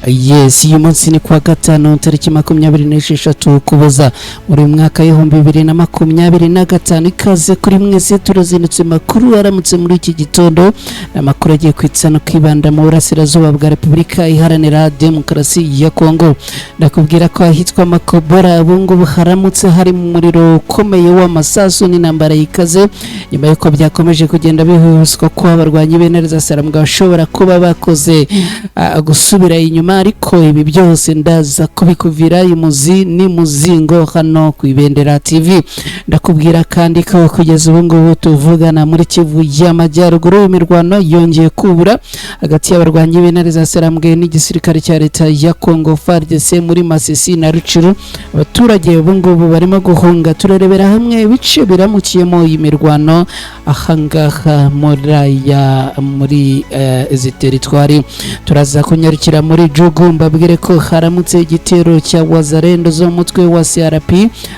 Yes, uyu munsi ni kwa gatanu tariki 26 Ukuboza muri mwaka w'ibihumbi 2025. Ikaze kuri mwese turazindutse makuru aramutse muri iki gitondo. Amakuru agiye kwitsa no kwibanda mu burasirazuba bwa Repubulika Iharanira Demokarasi ya Kongo. Ndakubwira ko ahitwa Makobora bungu haramutse hari mu muriro ukomeye w'amasasu n'intambara ikaze, nyuma yuko byakomeje kugenda bihuswa ko abarwanyi benereza Sarambwa bashobora kuba bakoze gusubira inyuma, ariko ibi byose ndaza kubikuvira imuzi ni muzingo hano ku Ibendera TV. Ndakubwira kandi ko kugeza ubu ngubu tuvugana muri Kivu y'Amajyaruguru imirwano yongeye kubura hagati y'abarwanyi benereza Sarambwe n'igisirikare cya leta ya Kongo FARDC muri Masisi na Rucuru. Abaturage ubu ngubu barimo guhunga, turarebera hamwe bice biramukiyemo imirwano ahangaha muri izi teritwari. Turaza kunyarukira muri Jugu, mbabwire ko haramutse igitero cya Wazalendo zo mutwe wa CRP,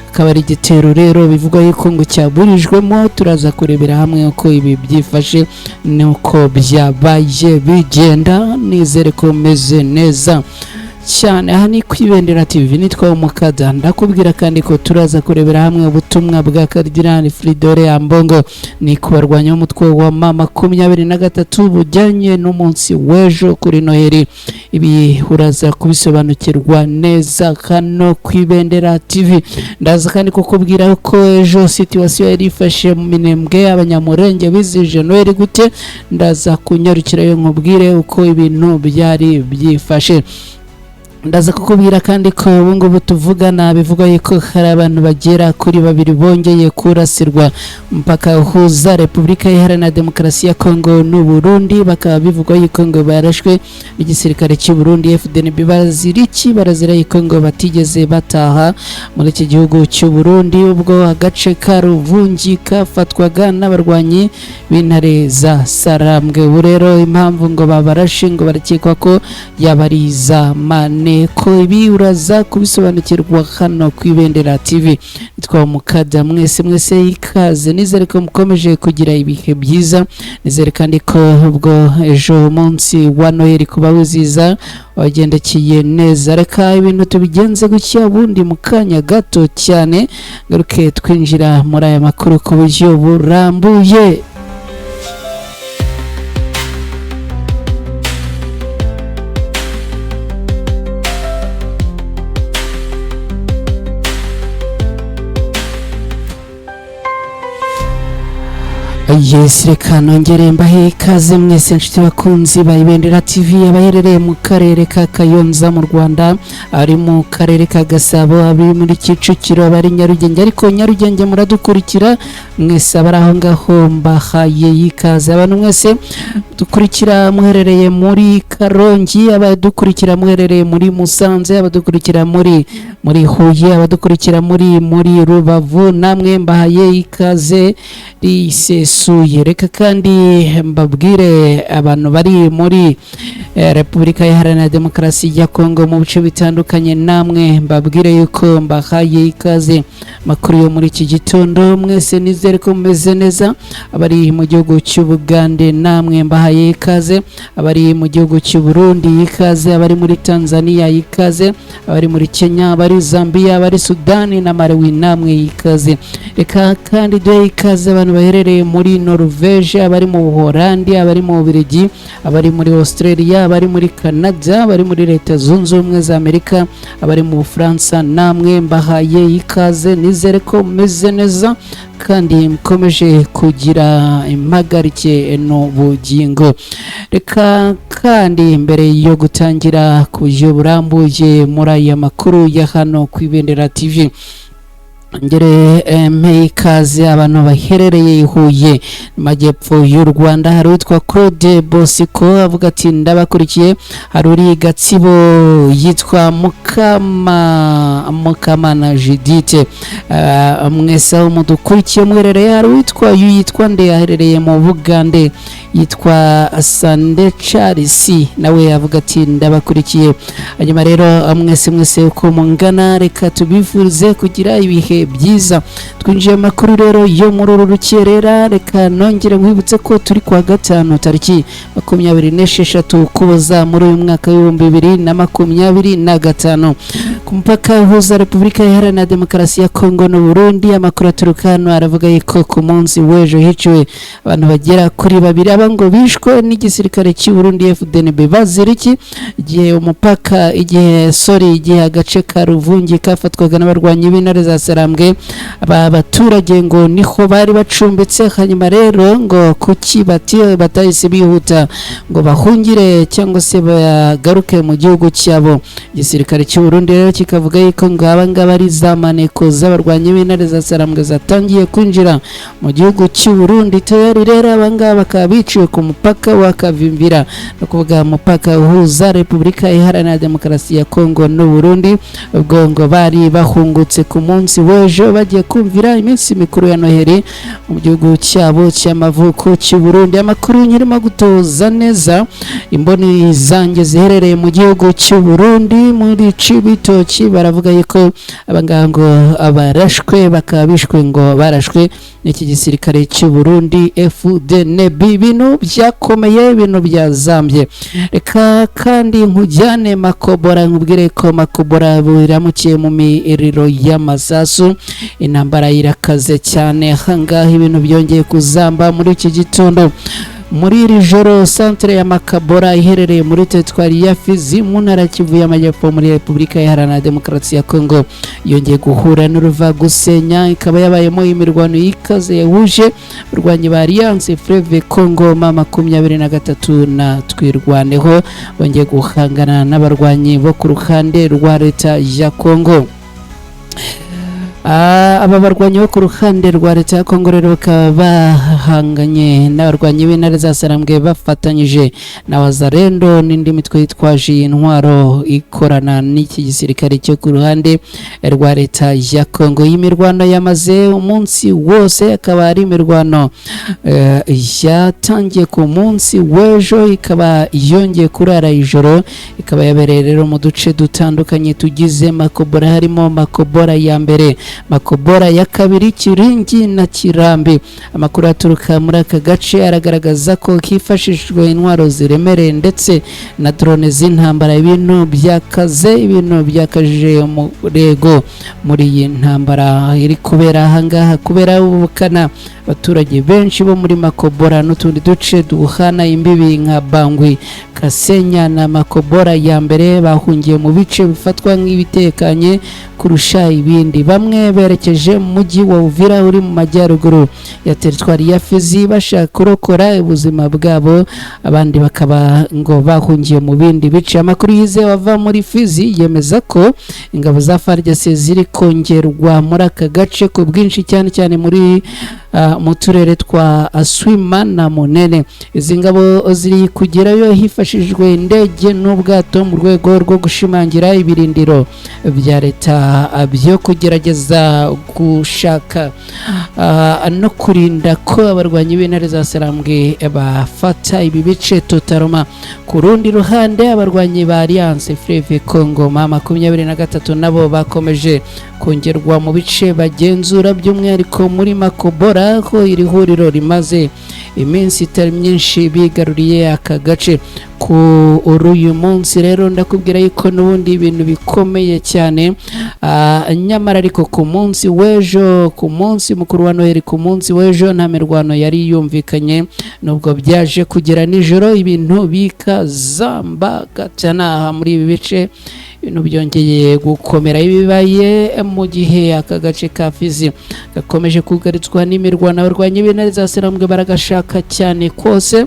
akaba ari igitero rero bivugwa yuko ngo cyaburijwemo. Turaza kurebera hamwe uko ibi byifashe nuko byabaye bigenda, nizere ko meze neza cyane. Aha ni ku Ibendera TV, nitwa Umukada. Ndakubwira kandi ko turaza kurebera hamwe ubutumwa bwa Cardinal Fridore Ambongo ni kubarwanya umutwe wa M23 bujyanye n'umunsi w'ejo kuri Noheli. Ibi uraza kubisobanukirwa neza hano ku Ibendera TV. Ndaza kandi kukubwira ko ejo situation yari ifashe mu Minembwe, abanyamurenge bizije Noheli gute. Ndaza kunyarukira yo nkubwire uko ibintu byari byifashe. Ndaza kukubwira kandi ko ubu ngubu tuvugana bivuga yuko hari abantu bagera kuri 2 bongeye kurasirwa mpaka uhuza Repubulika Iharanira Demokarasi ya Kongo n'u Burundi. Bakaba bivuga yuko ngo barashwe n'igisirikare cy'u Burundi FDNB. Barazira yuko ngo batigeze bataha muri iki gihugu cy'u Burundi, ubwo agace ka Ruvungi kafatwaga n'abarwanyi b'intare za Sarambwe. Ubu rero impamvu ngo babarashe ngo barakekwa ko yabariza mane ko ibi uraza kubisobanukirwa hano ku Ibendera TV. Nitwa Umukada, mwese ikaze, nizere ko mukomeje kugira ibihe byiza, nizere kandi ko ubwo ejo umunsi wa Noheli kuba wiziza wagendekeye neza. Reka ibintu tubigenze gutya, ubundi mu kanya gato cyane garuke twinjira muri aya makuru ku buryo burambuye. Yes, reka nongere mbahe ikaze mwese nshuti bakunzi ba Ibendera TV, abaherereye mu karere ka Kayonza mu Rwanda, ari mu karere ka Gasabo, abi muri Kicukiro, abari Nyarugenge. Ariko Nyarugenge muradukurikira mwese, abari aho ngaho mbahaye ikaze. Abantu mwese dukurikira muherereye muri Karongi, abadukurikira muherereye muri Musanze, abadukurikira muri Huye, abadukurikira muri Rubavu, namwe mbahaye ikaze risesuye. Reka kandi mbabwire abantu bari muri Repubulika Iharanira Demokarasi ya Kongo mu bice bitandukanye, namwe mbabwire yuko mbahaye ikaze makuru yo muri iki gitondo. Mwese nizere ko mumeze neza. Abari mu gihugu cy'u Bugande namwe mbahaye ikaze, abari mu gihugu cy'u Burundi ikaze, abari muri Tanzania ikaze, abari muri Kenya, abari Zambia, abari Sudani na Malawi namwe ikaze. Reka kandi duhe ikaze abantu baherereye muri Norvège, abari mu Buholandi, abari mu Bubiligi, abari muri Australia, abari muri Canada, abari muri Leta Zunze Ubumwe za Amerika, abari mu Bufaransa namwe mbahaye ikaze, nizere ko meze neza kandi mukomeje kugira impagarike n'ubugingo. Reka kandi mbere yo gutangira ku buryo burambuye muri aya makuru ya hano ku Ibendera TV, ngere ikaze abantu baherereye Huye mu majyepfo y'u Rwanda. Hari witwa Claude Bosco avuga ati ndabakurikiye. Hari uri Gatsibo yitwa Mukamana Judith, mwese aho mudukurikiye muherereye. Hari witwa nde aherereye mu Bugande yitwa Sande Charles nawe avuga ati ndabakurikiye. Hanyuma rero mwese uko mungana reka tubifurize kugira ibihe byiza. Twinjiye makuru rero yo muri uru rukerera, reka nongere nkwibutse ko turi kwa gatanu tariki 26 Ukuboza muri uyu mwaka w'2025 ku mupaka uhuza Repubulika Iharanira Demokarasi ya Kongo no Burundi. Amakuru aturuka hano aravuga yuko ku munsi w'ejo hiciwe abantu bagera kuri 2 abango bishwe n'igisirikare cy'u Burundi FDNB baziriki igihe agace ka Ruvungi kafatwaga n'abarwanyi b'intare za Sarambwe. Aba baturage ngo niho bari bacumbitse, hanyuma rero ngo kuki batahise bihuta ngo bahungire cyangwa se bagaruke mu gihugu cyabo. Igisirikare cy'u Burundi rero kikavuga yuko ngo abangaba ari zamaneko z'abarwanyi b'intare za Sarambwe zatangiye kwinjira mu gihugu cy'u Burundi. Tayari rero abangaba bakaba biciwe ku mupaka wa Kavimvira, no kuvuga mupaka uhuza Repubulika Iharanira Demokarasi ya Kongo no Burundi. Ubwo ngo bari bahungutse ku munsi w'ejo bagiye kumvira iminsi mikuru ya Noheli mu gihugu cyabo cy'amavuko cy'u Burundi. Amakuru nyirimo gutoza neza imboni zanjye ziherereye mu gihugu cy'u Burundi muri Cibitoki baravuga yuko abangango abarashwe bakabishwe ngo barashwe n'iki gisirikare cy'u Burundi FDNB. Ibintu byakomeye, ibintu byazambye. Reka kandi nkujyane Makobora, nkubwire ko Makobora biramukiye mu miriro y'amasasu. Intambara irakaze cyane hangaha, ibintu byongeye kuzamba muri iki gitondo. Muri iri joro centre ya Makobora iherereye muri teritwari ya Fizi mu ntara Kivu y'Amajyepfo muri Repubulika Iharanira Demokarasi ya Kongo yongeye guhura n'uruva gusenya, ikaba yabayemo imirwano y'ikaze yahuje abarwanyi ba Alliance Fleuve Congo 23 na Twirwaneho bongeye guhangana n'abarwanyi bo ku ruhande rwa leta ya Kongo. Aba barwanyi bo ku ruhande rwa leta ya Kongo rero bakaba bahanganye n'abarwanyi b'intare za Sarambwe bafatanyije na Wazalendo n'indi mitwe yitwaje intwaro ikorana n'iki gisirikare cyo ku ruhande rwa leta ya Kongo. Imirwano yamaze umunsi wose, akaba ari imirwano yatangiye ku munsi w'ejo ikaba yongeye kurara ijoro, ikaba yabereye rero mu duce dutandukanye tugize Makobora, harimo Makobora ya mbere, Makobora ya kabiri, Kiringi na Kirambi. Amakuru aturuka muri aka gace aragaragaza ko hifashishijwe intwaro ziremereye ndetse na drone z'intambara. Ibintu byakajije umurego muri iyi ntambara iri kubera ahangaha, kubera ubukana abaturage benshi bo muri Makobora n'utundi duce duhana imbibi nka Bangwi, Kasenya na Makobora ya mbere bahungiye mu bice bifatwa nk'ibitekanye kurusha ibindi. Bamwe berekeje mu mujyi wa Uvira uri mu majyaruguru ya teritwari ya Fizi bashaka kurokora ubuzima bwabo, abandi bakaba ngo bahungiye mu bindi bice. Amakuru yize wava muri Fizi yemeza ko ingabo za FARDC ziri kongerwa muri aka gace ku bwinshi, cyane muri mu turere twa Aswima na Munene. Izi ngabo ziri kugerayo hifashishijwe indege n'ubwato mu rwego rwo gushimangira ibirindiro bya leta byo kugerageza gushaka no kurinda ko abarwanyi b'intare za Sarambwe bafata ibi bice totaloma. Ku rundi ruhande abarwanyi ba Alliance Fleuve Congo 23 nabo bakomeje kongerwa mu bice bagenzura, by'umwihariko muri Makobora, ko iri huriro rimaze iminsi itari myinshi bigaruriye aka gace. Ku uyu munsi rero ndakubwira yuko n'ubundi ibintu bikomeye cyane, nyamara ariko ku munsi w'ejo, ku munsi mukuru wa Noheli, ku munsi w'ejo nta mirwano yari yumvikanye, nubwo byaje kugera nijoro ibintu bikazamba gatana muri ibi bice. Ibintu byongeye gukomera ibibaye mu gihe aka gace ka Fizi gakomeje kugaritswa n'imirwano. Abarwanyi b'intare za Sarambwe baragashaka cyane kose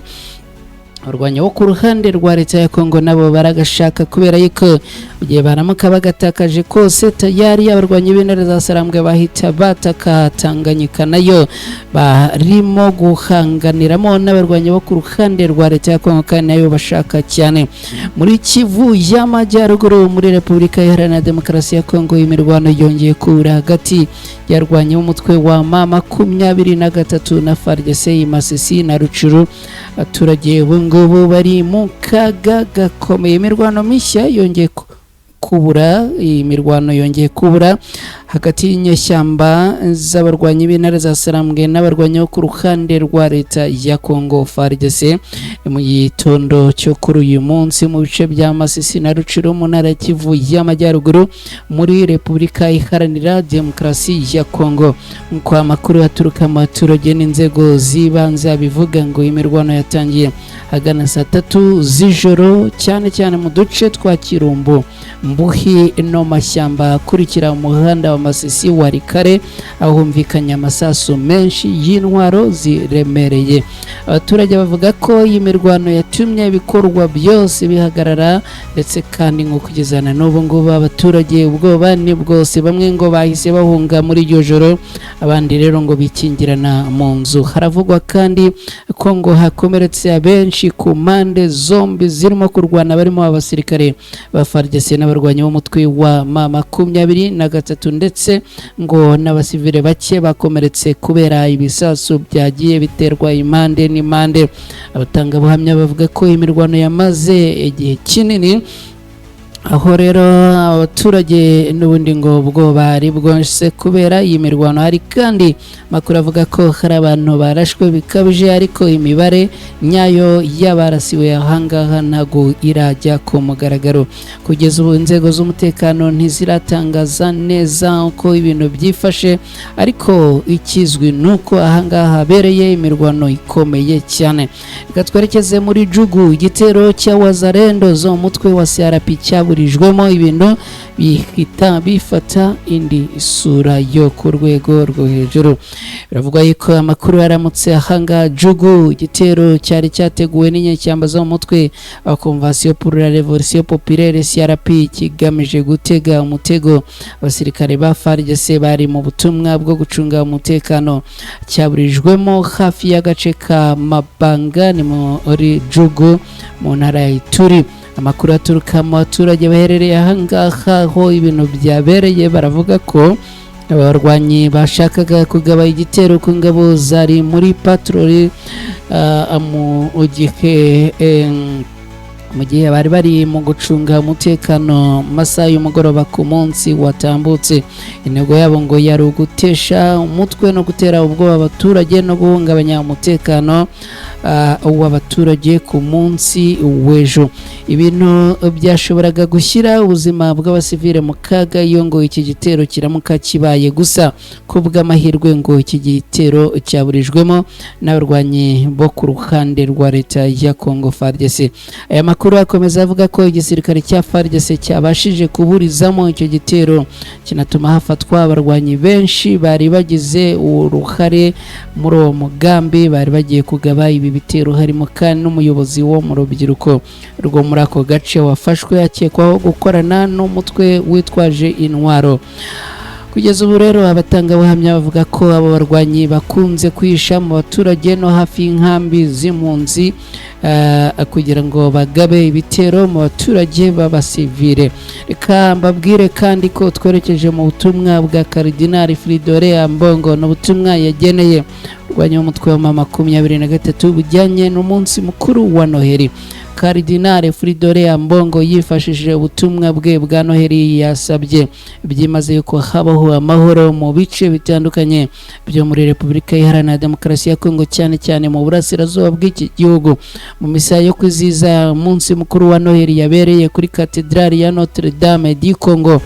abarwanyi bo ku ruhande rwa leta ya Kongo nabo baragashaka kubera yuko igihe baramuka bagatakaje kose tayari abarwanyi b'intare za Sarambwe bahita bataka Tanganyika nayo barimo guhanganiramo n'abarwanyi bo ku ruhande rwa leta ya Kongo kandi nayo bashaka cyane muri Kivu y'Amajyaruguru muri Repubulika Iharanira Demokarasi ya Kongo imirwano yongeye kubura hagati yarwanye umutwe wa M23 na FARDC Masisi na Rucuru abaturage ngubu bari mu kaga gakomeye imirwano mishya yongeye kubura hagati y'inyeshyamba z'abarwanyi b'intare za Sarambwe n'abarwanyi bo ku ruhande rwa leta ya Kongo FARDC mu gitondo cyo kuri uyu munsi mu bice bya Masisi na Rucuru mu ntara ya Kivu y'Amajyaruguru muri Repubulika Iharanira Demokarasi ya Kongo nk'uko amakuru aturuka mu baturage n'inzego z'ibanze bivuga ngo imirwano yatangiye hagana saa 3 z'ijoro cyane mu duce twa Kirumbu Mbuhi no mashyamba akurikira umuhanda wa Masisi wa Rikare aho humvikanye amasasu menshi y'intwaro ziremereye abaturage bavuga ko iyi mirwano yatumye ibikorwa byose bihagarara ndetse kandi ngo kugezana n'ubu ngubu abaturage ubwoba ni bwose bamwe ngo bahise bahunga muri iryo joro abandi rero ngo bikingirana mu nzu haravugwa kandi ko ngo hakomeretse abenshi ku mpande zombi zirimo kurwana barimo abasirikare ba FARDC n'abarwanyi b'umutwe wa M23 ndetse ngo n'abasivile bake bakomeretse kubera ibisasu byagiye biterwa impande n'impande abatanga buhamya bavuga ko imirwano yamaze igihe kinini aho rero abaturage n'ubundi ngo ubwo bari bwose kubera iyi mirwano hari kandi makuru avuga ko hari abantu barashwe bikabije ariko imibare nyayo y'abarasiwe ahangaha ntago irajya ku mugaragaro kugeza ubu inzego z'umutekano ntiziratangaza neza uko ibintu byifashe ariko ikizwi nuko ahangaha habereye imirwano ikomeye cyane gatwerekeze muri Jugu igitero cya Wazalendo zo mutwe wa CRP cyaburijwemo ibintu bihita bifata indi isura yo ku rwego rwo hejuru biravugwa yuko amakuru yaramutse ahanga Jugu igitero cyari cyateguwe n'inyeshyamba zo mutwe wa Convention pour la Révolution Populaire CRP kigamije gutega umutego abasirikare ba FARDC bari mu butumwa bwo gucunga umutekano cyaburijwemo hafi y'agace ka Mabanga ni muri Jugu mu ntara ya Ituri amakuru aturuka mu baturage baherereye ahangaha aho ibintu byabereye baravuga ko abarwanyi bashakaga kugaba igitero ku ngabo zari muri patroli mu gihe bari mu gucunga umutekano masaha y'umugoroba ku munsi watambutse intego yabo ngo yari ugutesha umutwe no gutera ubwoba abaturage no guhungabanya umutekano w'abaturage ku munsi w'ejo ibintu byashoboraga gushyira ubuzima bw'abasivile mu kaga iyo ngo iki gitero kiramuka kibaye gusa kubw'amahirwe ngo iki gitero cyaburijwemo n'abarwanyi bo ku ruhande rwa leta ya Kongo FARDC aya makuru akomeza avuga ko igisirikare cya FARDC cyabashije kuburizamo icyo gitero kinatuma hafatwa abarwanyi benshi bari bagize uruhare muri uwo mugambi bari bagiye kugaba ibi bitero harimo kandi n'umuyobozi wo mu rubyiruko rwo muri ako gace wafashwe akekwaho gukorana n'umutwe witwaje intwaro kugeza ubu rero abatanga buhamya bavuga ko abo barwanyi bakunze kwihisha mu baturage no hafi y'inkambi z'impunzi kugira ngo bagabe ibitero mu baturage b'abasivile reka mbabwire kandi ko twerekeje mu butumwa bwa Cardinal Fridolin Ambongo n'ubutumwa yageneye urwanya umutwe wa M23 bujyanye n'umunsi mukuru wa Noheli Cardinal Fridolin Ambongo yifashishije ubutumwa bwe bwa Noheli yasabye byimaze yuko habaho amahoro mu bice bitandukanye byo muri Repubulika Iharanira Demokarasi ya Kongo cyane mu burasirazuba bw'iki gihugu mu misa yo kwizihiza umunsi mukuru wa Noheli yabereye kuri Cathedrale ya Notre Dame du Congo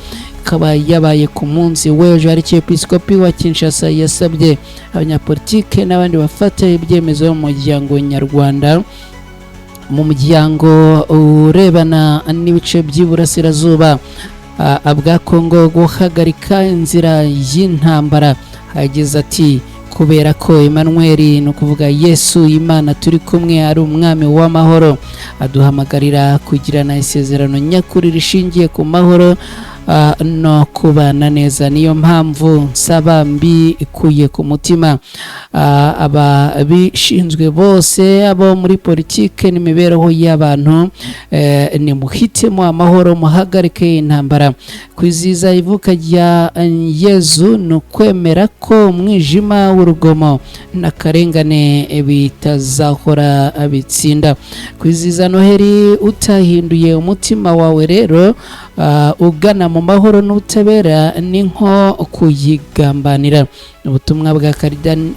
akaba yabaye ku munsi w'ejo Archiepiscopi wa Kinshasa yasabye abanyapolitike n'abandi bafata ibyemezo mu muryango nyarwanda mu muryango urebana n'ibice by'iburasirazuba bwa Kongo guhagarika inzira y'intambara hagize ati kubera ko Emmanuel no kuvuga Yesu Imana turi kumwe ari umwami w'amahoro, aduhamagarira kugirana isezerano nyakuri rishingiye ku mahoro no kubana neza. Niyo mpamvu nsaba mbikuye ku mutima aba bishinzwe bose, abo muri politike n'imibereho y'abantu, ni muhitemo amahoro, muhagarike intambara. Kwiziza ivuka rya Yezu no kwemera ko umwijima w'urugomo n'akarengane bitazahora bitsinda. Kwiziza Noheli utahinduye umutima wawe rero ugana mu mahoro n'ubutabera ni nko kuyigambanira. Ubutumwa bwa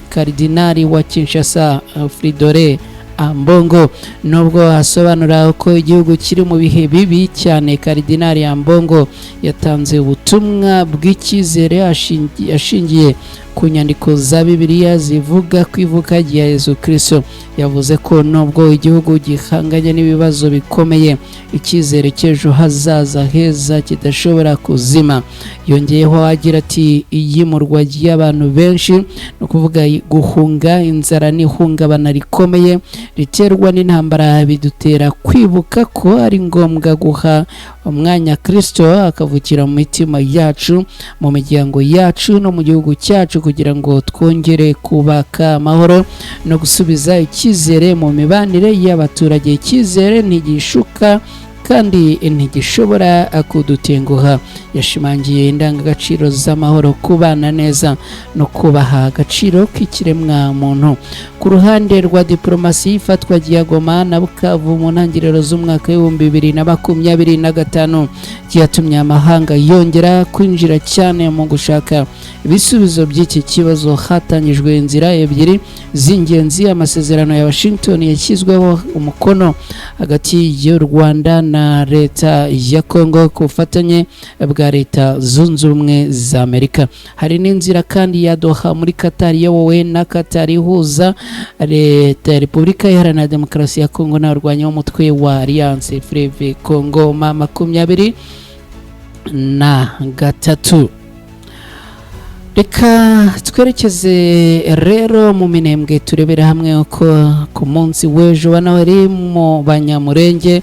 Karidinali wa Kinshasa Fridolin Ambongo, nubwo asobanura ko igihugu kiri mu bihe bibi cyane, Karidinali Ambongo yatanze ubutumwa bw'icyizere ashingiye ku nyandiko za Bibiliya zivuga ku ivuka rya Yesu Kristo. Yavuze ko nubwo igihugu gihanganye n'ibibazo bikomeye, icyizere cy'ejo hazaza heza kidashobora kuzima. Yongeyeho agira ati iyimurwa ry'abantu benshi, no kuvuga guhunga, inzara n'ihungabana rikomeye riterwa n'intambara bidutera kwibuka ko ari ngombwa guha umwanya Kristo akavukira mu mitima yacu, mu miryango yacu no mu gihugu cyacu, kugira ngo twongere kubaka amahoro no gusubiza icyizere mu mibanire y'abaturage. Icyizere ntigishuka kandi ntigishobora kudutenguha. Yashimangiye indangagaciro z'amahoro, kubana neza no kubaha agaciro k'ikiremwa muntu. Ku ruhande rwa diplomasi, ifatwa rya Goma na Bukavu mu ntangiriro z'umwaka w'ibihumbi 2025 ryatumye amahanga yongera kwinjira cyane mu gushaka ibisubizo by'iki kibazo. Hatangijwe inzira ebyiri z'ingenzi. Amasezerano ya Washington yashyizweho umukono hagati y'u Rwanda na leta ya Kongo ku bufatanye bwa leta zunze ubumwe za Amerika. Hari n'inzira kandi ya Doha muri Qatar yobowe na Qatar ihuza leta ya Repubulika Iharanira Demokarasi ya Kongo n'abarwanyi b'umutwe wa Alliance Fleuve Congo ma 23. Reka twerekeze rero mu minembwe turebera hamwe uko ku munsi w'ejo wa Noheli mu Banyamurenge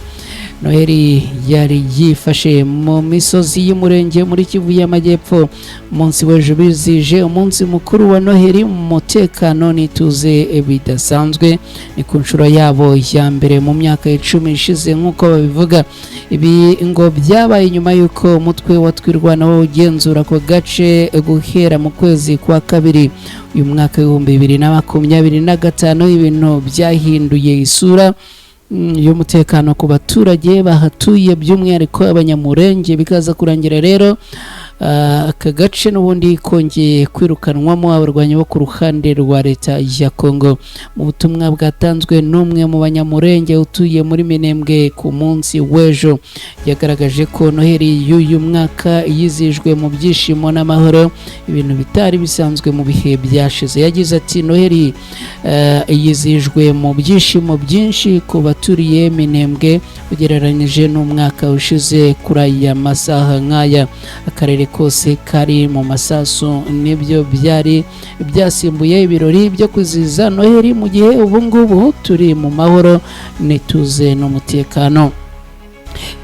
Noheli yari yifashe mu misozi y'umurenge muri Kivu y'Amajyepfo. Umunsi w'ejo bizije umunsi mukuru wa Noheli mu mutekano n'ituze bidasanzwe. Ni ku nshuro yabo ya mbere mu myaka 10 ishize nk'uko babivuga. Ibi ngo byabaye nyuma y'uko umutwe watwirwanaho ugenzura ko gace guhera mu kwezi kwa kabiri uyu mwaka w'2025 ibintu byahinduye isura y'umutekano ku baturage bahatuye, by'umwihariko abanyamurenge. Bikaza kurangira rero aka gace n'ubundi kongeye kwirukanwamo abarwanyi bo ku ruhande rwa leta ya Kongo. Mu butumwa bwatanzwe n'umwe mu banyamurenge utuye muri Minembwe ku munsi w'ejo, yagaragaje ko Noheli y'uyu mwaka yizijwe mu byishimo n'amahoro, ibintu bitari bisanzwe mu bihe byashize. Yagize ati Noheli yizijwe mu byishimo byinshi ku baturiye Minembwe ugereranyije n'umwaka ushize kuri aya masaha nk'aya. Akarere kose kari mu masasu nibyo byari byasimbuye ibirori byo kwizihiza Noheli, mu gihe ubu ngubu turi mu mahoro n'ituze n'umutekano.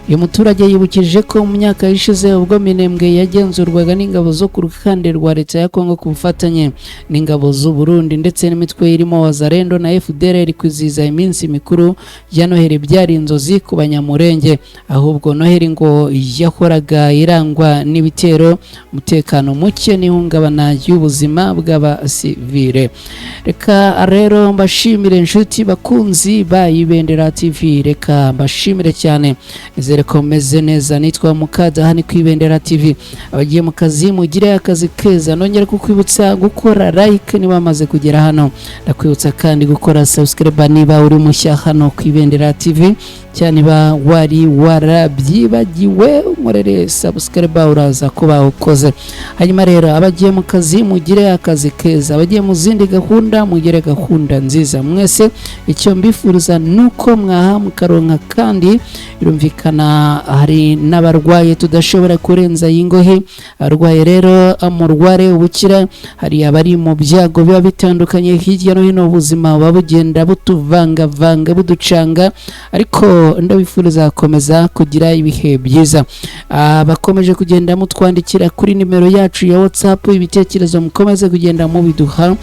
Uyu muturage yibukije ko mu myaka ishize ubwo Minembwe yagenzurwaga n'ingabo zo ku ruhande rwa leta ya Kongo ku bufatanye n'ingabo z'u Burundi ndetse n'imitwe irimo Wazalendo na FDLR kwizihiza iminsi mikuru ya Noheli byari inzozi ku banyamurenge, ahubwo Noheli ngo yahoraga irangwa n'ibitero, umutekano muke n'ihungabana y'ubuzima bw'abasivile. Reka rero mbashimire inshuti bakunzi ba Ibendera TV, reka mbashimire cyane. Nizere ko meze neza. Nitwa Mukada hani ku Ibendera TV. Abagiye mu kazi mugire akazi keza. Nongera kukwibutsa gukora like niba amaze kugera hano, ndakwibutsa kandi gukora subscribe niba uri mushya hano ku Ibendera TV, cyane ba wari warabyibagiwe murere subscribe uraza kuba ukoze. Hanyuma rero abagiye mu kazi mugire akazi keza, abagiye mu zindi gahunda mugire gahunda nziza. Mwese icyo mbifuriza nuko mwaha mukaronka kandi irumvikana hari n'abarwaye tudashobora kurenza y'ingohe. Arwaye rero amurware ubukira, hari abari mu byago biba bitandukanye hirya no hino, ubuzima buba bugenda butuvangavanga buducanga, ariko ndabifuriza komeza kugira ibihe byiza. Bakomeje kugenda mutwandikira kuri nimero yacu ya WhatsApp, ibitekerezo mukomeze kugenda mubiduha,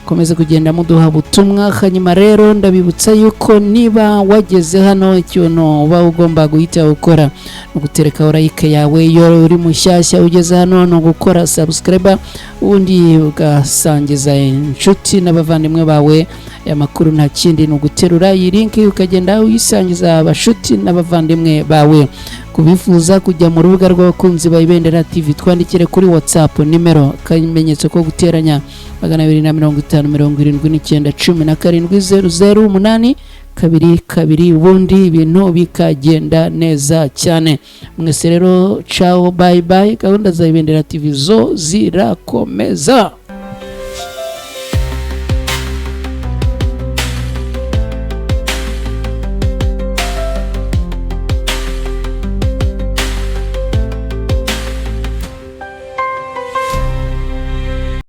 komeza kugenda muduha butumwa. Hanyuma rero ndabibutsa yuko niba wageze hano, ikintu uba ugomba guhita gukora no gutereka like yawe. Iyo uri mushyashya ugeze hano no gukora subscribe, ubundi ugasangiza inshuti n'abavandimwe bawe. Aya makuru nta kindi ni uguterura iyi link ukagenda uyisangiza abashuti n'abavandimwe bawe. Kubifuza kujya mu rubuga rw'abakunzi ba Ibendera TV, twandikire kuri WhatsApp nimero kamenyetso ko guteranya 250 ubundi ibintu bikagenda neza cyane. Mwese rero ciao, bye bye. Gahunda za Ibendera TV zo zirakomeza.